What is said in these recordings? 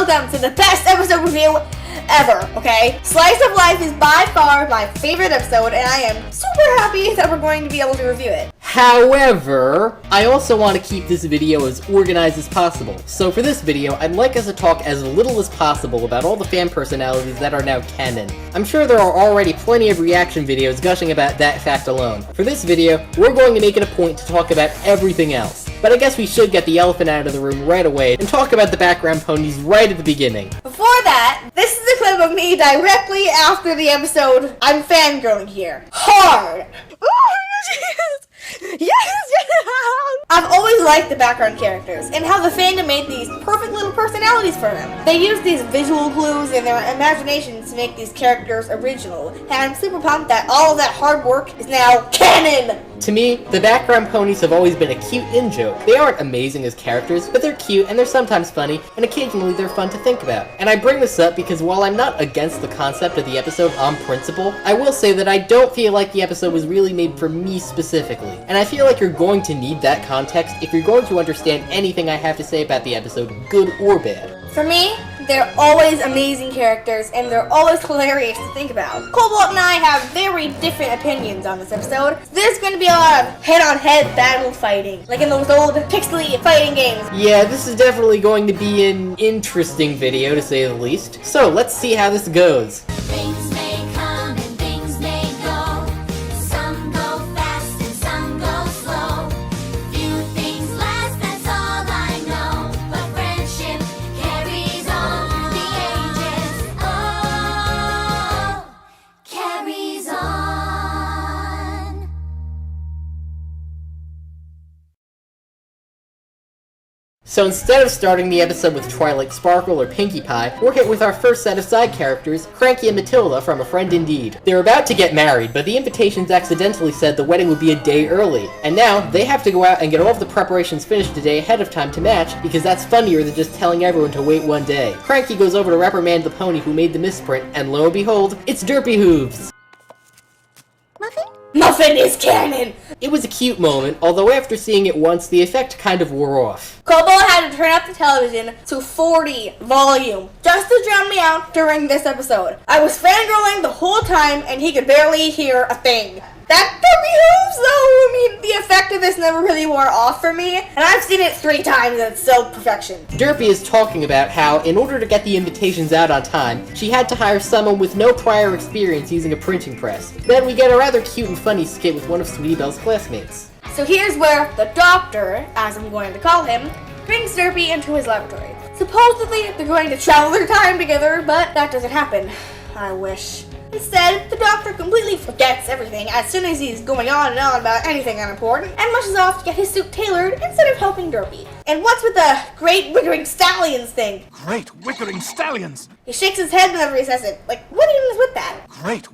welcome to the best episode review ever, okay? Slice of Life is by far my favorite episode, and I am super happy that we're going to be able to review it. However, I also want to keep this video as organized as possible. So for this video, I'd like us to talk as little as possible about all the fan personalities that are now canon. I'm sure there are already plenty of reaction videos gushing about that fact alone. For this video, we're going to make it a point to talk about everything else. But I guess we should get the elephant out of the room right away and talk about the background ponies right at the beginning. Before that, this is a clip of me directly after the episode. I'm fangirling here. Hard! Yes! I've always liked the background characters and how the fandom made these perfect little personalities for them. They used these visual clues in their imaginations to make these characters original, and I'm super pumped that all of that hard work is now canon! To me, the background ponies have always been a cute in-joke. They aren't amazing as characters, but they're cute and they're sometimes funny, and occasionally they're fun to think about. And I bring this up because while I'm not against the concept of the episode on principle, I will say that I don't feel like the episode was really made for me specifically. And I feel like you're going to need that context if you're going to understand anything I have to say about the episode, good or bad. For me, they're always amazing characters, and they're always hilarious to think about. Cobalt and I have very different opinions on this episode. So there's going to be a lot of head-on-head battle fighting, like in those old pixely fighting games. Yeah, this is definitely going to be an interesting video, to say the least. So, let's see how this goes. Things may come and things may go. Some go fast and some go slow. Few things last, that's all I know. But friendship carries on through the ages. Oh, carries on. So instead of starting the episode with Twilight Sparkle or Pinkie Pie, we're hit with our first set of side characters, Cranky and Matilda from A Friend Indeed. They're about to get married, but the invitations accidentally said the wedding would be a day early. And now, they have to go out and get all of the preparations finished a day ahead of time to match, because that's funnier than just telling everyone to wait one day. Cranky goes over to reprimand the pony who made the misprint, and lo and behold, it's Derpy Hooves! Muffin? Muffin is canon! It was a cute moment, although after seeing it once, the effect kind of wore off. Cobalt had to turn up the television to 40 volume just to drown me out during this episode. I was fangirling the whole time and he could barely hear a thing. That Derpy Hooves, though, I mean, the effect of this never really wore off for me, and I've seen it 3 times and it's still perfection. Derpy is talking about how, in order to get the invitations out on time, she had to hire someone with no prior experience using a printing press. Then we get a rather cute and funny skit with one of Sweetie Belle's classmates. So here's where the doctor, as I'm going to call him, brings Derpy into his laboratory. Supposedly, they're going to travel their time together, but that doesn't happen. I wish. Instead, the doctor completely forgets everything as soon as he's going on and on about anything unimportant, and rushes off to get his suit tailored instead of helping Derpy. And what's with the Great Wickering Stallions thing? Great Wickering Stallions! He shakes his head whenever he says it. Like, what even is with that? Great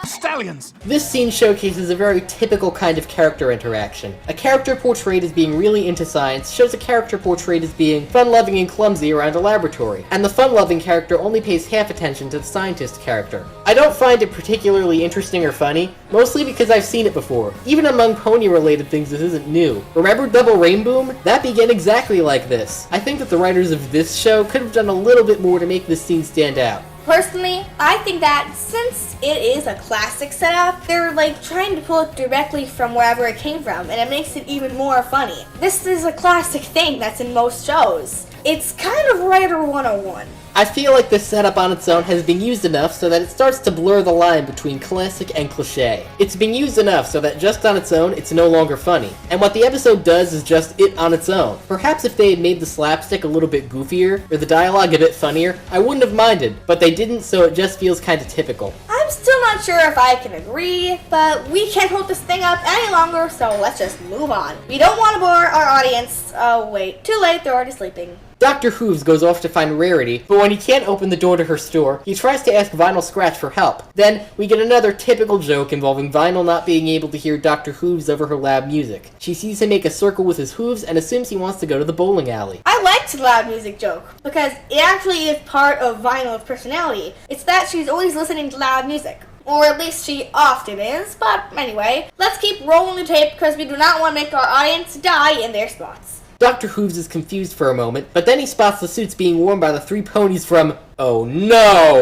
Stallions! This scene showcases a very typical kind of character interaction. A character portrayed as being really into science shows a character portrayed as being fun-loving and clumsy around a laboratory, and the fun-loving character only pays half attention to the scientist character. I don't find it particularly interesting or funny, mostly because I've seen it before. Even among pony-related things, this isn't new. Remember Double Rainboom? That began exactly like this. I think that the writers of this show could have done a little bit more to make this scene stand out. Personally, I think that since it is a classic setup, they're like trying to pull it directly from wherever it came from, and it makes it even more funny. This is a classic thing that's in most shows. It's kind of writer 101. I feel like this setup on its own has been used enough so that it starts to blur the line between classic and cliché. It's been used enough so that just on its own, it's no longer funny. And what the episode does is just it on its own. Perhaps if they had made the slapstick a little bit goofier, or the dialogue a bit funnier, I wouldn't have minded, but they didn't, so it just feels kinda typical. I'm still not sure if I can agree, but we can't hold this thing up any longer, so let's just move on. We don't want to bore our audience. Oh wait, too late, they're already sleeping. Dr. Hooves goes off to find Rarity, but when he can't open the door to her store, he tries to ask Vinyl Scratch for help. Then, we get another typical joke involving Vinyl not being able to hear Dr. Hooves over her loud music. She sees him make a circle with his hooves and assumes he wants to go to the bowling alley. I liked the loud music joke, because it actually is part of Vinyl's personality. It's that she's always listening to loud music. Or at least she often is, but anyway, let's keep rolling the tape because we do not want to make our audience die in their spots. Dr. Hooves is confused for a moment, but then he spots the suits being worn by the three ponies from... Oh no!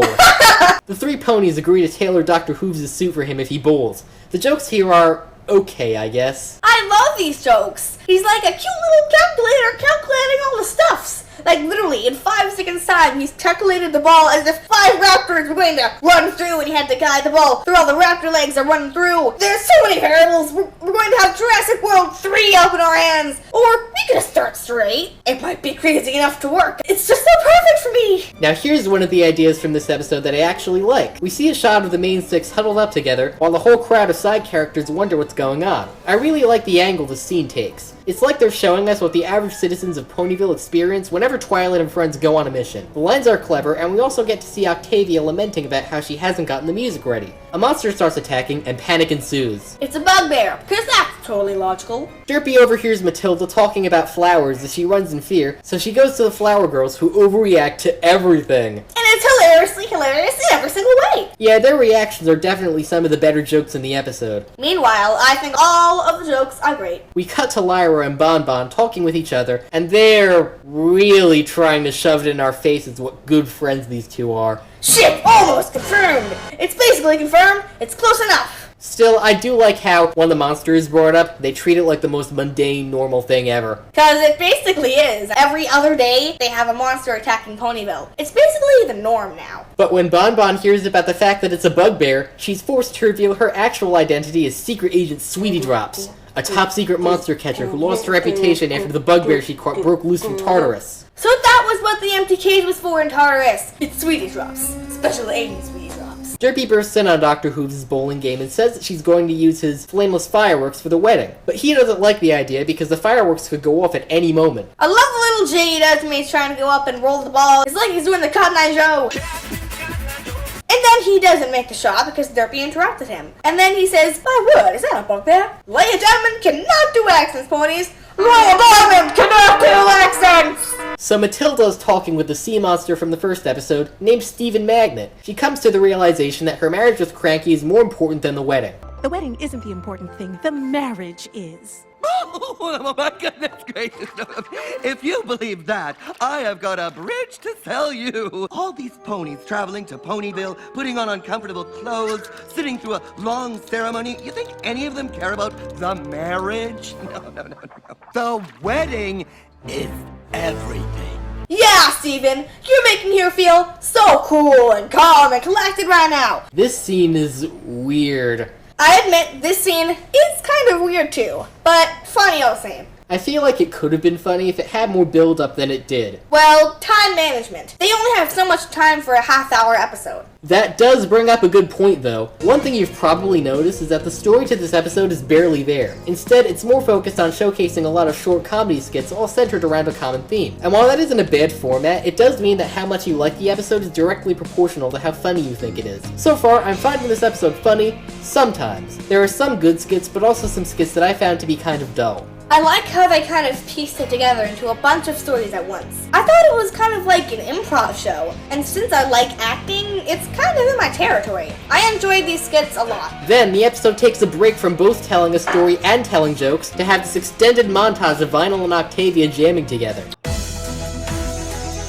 The three ponies agree to tailor Dr. Hooves' suit for him if he bowls. The jokes here are... okay, I guess. I love these jokes. He's like a cute little calculator calculating all the stuffs. Like literally, in 5 seconds time, he's calculated the ball as if 5 raptors were going to run through and he had to guide the ball through all the raptor legs that run through. There's so many variables. We're going to have Jurassic World 3 up in our hands. Or we could start straight. It might be crazy enough to work. It's just so perfect for me. Now here's one of the ideas from this episode that I actually like. We see a shot of the main 6 huddled up together, while the whole crowd of side characters wonder what's going on. I really like the angle the scene takes. It's like they're showing us what the average citizens of Ponyville experience whenever Twilight and friends go on a mission. The lines are clever, and we also get to see Octavia lamenting about how she hasn't gotten the music ready. A monster starts attacking, and panic ensues. It's a bugbear, because that's totally logical. Derpy overhears Matilda talking about flowers as she runs in fear, so she goes to the flower girls who overreact to everything. And it's hilariously hilarious in every single way. Yeah, their reactions are definitely some of the better jokes in the episode. Meanwhile, I think all of the jokes are great. We cut to Lyra and Bon Bon talking with each other, and they're really trying to shove it in our faces what good friends these two are. Shit, almost confirmed. It's basically confirmed. It's close enough. Still, I do like how, when the monster is brought up, they treat it like the most mundane, normal thing ever. Because it basically is. Every other day, they have a monster attacking Ponyville. It's basically the norm now. But when Bon Bon hears about the fact that it's a bugbear, she's forced to reveal her actual identity as Secret Agent Sweetie Drops, a top-secret monster catcher who lost her reputation after the bugbear she caught broke loose from Tartarus. So that was what the empty cage was for in Tartarus. It's Sweetie Drops. Special Agent Sweetie Drops. Derpy bursts in on Dr. Hooves' bowling game and says that she's going to use his flameless fireworks for the wedding. But he doesn't like the idea because the fireworks could go off at any moment. I love the little J he does when he's trying to go up and roll the ball. It's like he's doing the Cotton Eye Joe. And then he doesn't make the shot because Derpy interrupted him. And then he says, "My word, is that a bugbear? Ladies and gentlemen cannot do accents, ponies. Royal Diamond cannot do accents!" So Matilda's talking with the sea monster from the first episode, named Stephen Magnet. She comes to the realization that her marriage with Cranky is more important than the wedding. The wedding isn't the important thing. The marriage is. Oh, my goodness gracious. If you believe that, I have got a bridge to sell you. All these ponies traveling to Ponyville, putting on uncomfortable clothes, sitting through a long ceremony. You think any of them care about the marriage? No. The wedding is everything. Yeah, Steven, you're making her feel so cool and calm and collected right now. This scene is weird. I admit, this scene is kind of weird too, but funny all the same. I feel like it could have been funny if it had more build-up than it did. Well, time management. They only have so much time for a half-hour episode. That does bring up a good point, though. One thing you've probably noticed is that the story to this episode is barely there. Instead, it's more focused on showcasing a lot of short comedy skits all centered around a common theme. And while that isn't a bad format, it does mean that how much you like the episode is directly proportional to how funny you think it is. So far, I'm finding this episode funny, sometimes. There are some good skits, but also some skits that I found to be kind of dull. I like how they kind of pieced it together into a bunch of stories at once. I thought it was kind of like an improv show, and since I like acting, it's kind of in my territory. I enjoyed these skits a lot. Then, the episode takes a break from both telling a story and telling jokes to have this extended montage of Vinyl and Octavia jamming together.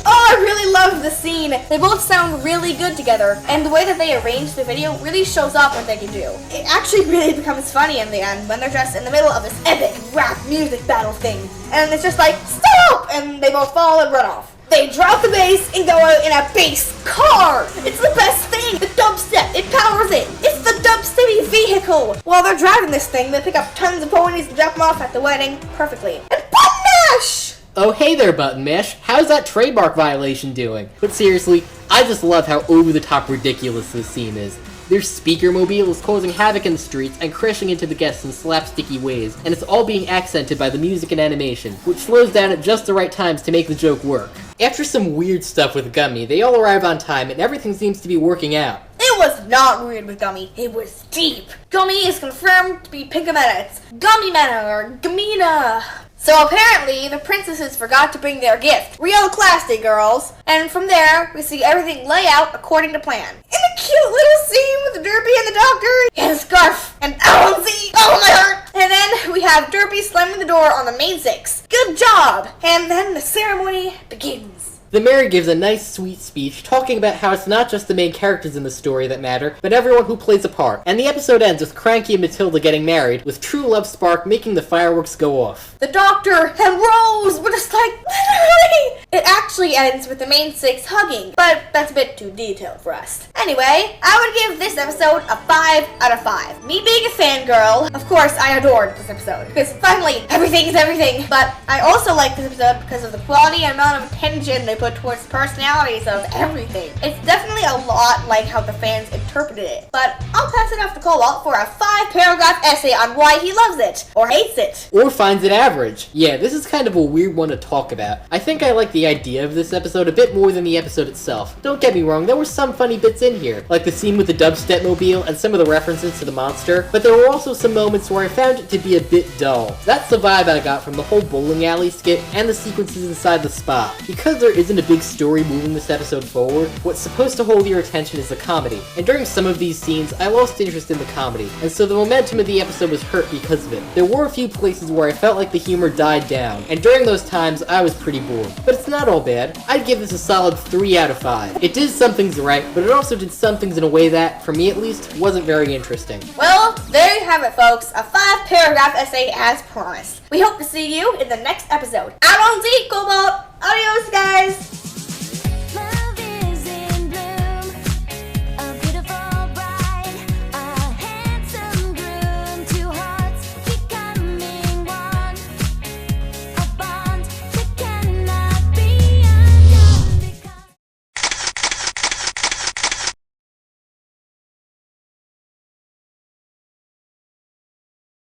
Oh, I really love the scene. They both sound really good together, and the way that they arrange the video really shows off what they can do. It actually really becomes funny in the end when they're just in the middle of this epic rap music battle thing, and it's just like, stop! And they both fall and run off. They drop the bass and go out in a bass car! It's the best thing! The dubstep, it powers it! It's the dubstep vehicle! While they're driving this thing, they pick up tons of ponies and drop them off at the wedding perfectly. And button mash! Oh hey there, Button Mash, how's that trademark violation doing? But seriously, I just love how over-the-top ridiculous this scene is. Their speaker mobile is causing havoc in the streets and crashing into the guests in slapsticky ways, and it's all being accented by the music and animation, which slows down at just the right times to make the joke work. After some weird stuff with Gummy, they all arrive on time and everything seems to be working out. It was not weird with Gummy, it was deep. Gummy is confirmed to be Pinkamena. It's Gummy Mena or Gamina. So apparently, the princesses forgot to bring their gift. Real classy, girls. And from there, we see everything lay out according to plan. In a cute little scene with Derpy and the doctor, and a scarf, and Alonzi, oh my heart! And then we have Derpy slamming the door on the main six. Good job! And then the ceremony begins. The mayor gives a nice, sweet speech talking about how it's not just the main characters in the story that matter, but everyone who plays a part. And the episode ends with Cranky and Matilda getting married, with True Love Spark making the fireworks go off. The doctor and Rose were just like, literally! It actually ends with the main six hugging, but that's a bit too detailed for us. Anyway, I would give this episode a 5 out of 5. Me being a fangirl, of course I adored this episode, because finally, everything is everything. But I also like this episode because of the quality and amount of attention they put towards the personalities of everything. It's definitely a lot like how the fans interpreted it. But I'll pass it off to Cobalt for a 5-paragraph essay on why he loves it, or hates it. Or finds it average. Yeah, this is kind of a weird one to talk about. I think I like the idea of this episode a bit more than the episode itself. Don't get me wrong, there were some funny bits in here, like the scene with the dubstep mobile and some of the references to the monster, but there were also some moments where I found it to be a bit dull. That's the vibe I got from the whole bowling alley skit and the sequences inside the spa. Because there isn't a big story moving this episode forward, what's supposed to hold your attention is the comedy. And during some of these scenes, I lost interest in the comedy, and so the momentum of the episode was hurt because of it. There were a few places where I felt like the humor died down, and during those times, I was pretty bored. But it's not all bad. I'd give this a solid 3 out of 5. It did some things right, but it also did some things in a way that, for me at least, wasn't very interesting. Well, there you have it, folks. A 5-paragraph essay as promised. We hope to see you in the next episode. Out on Z, Cobalt! Adios, guys!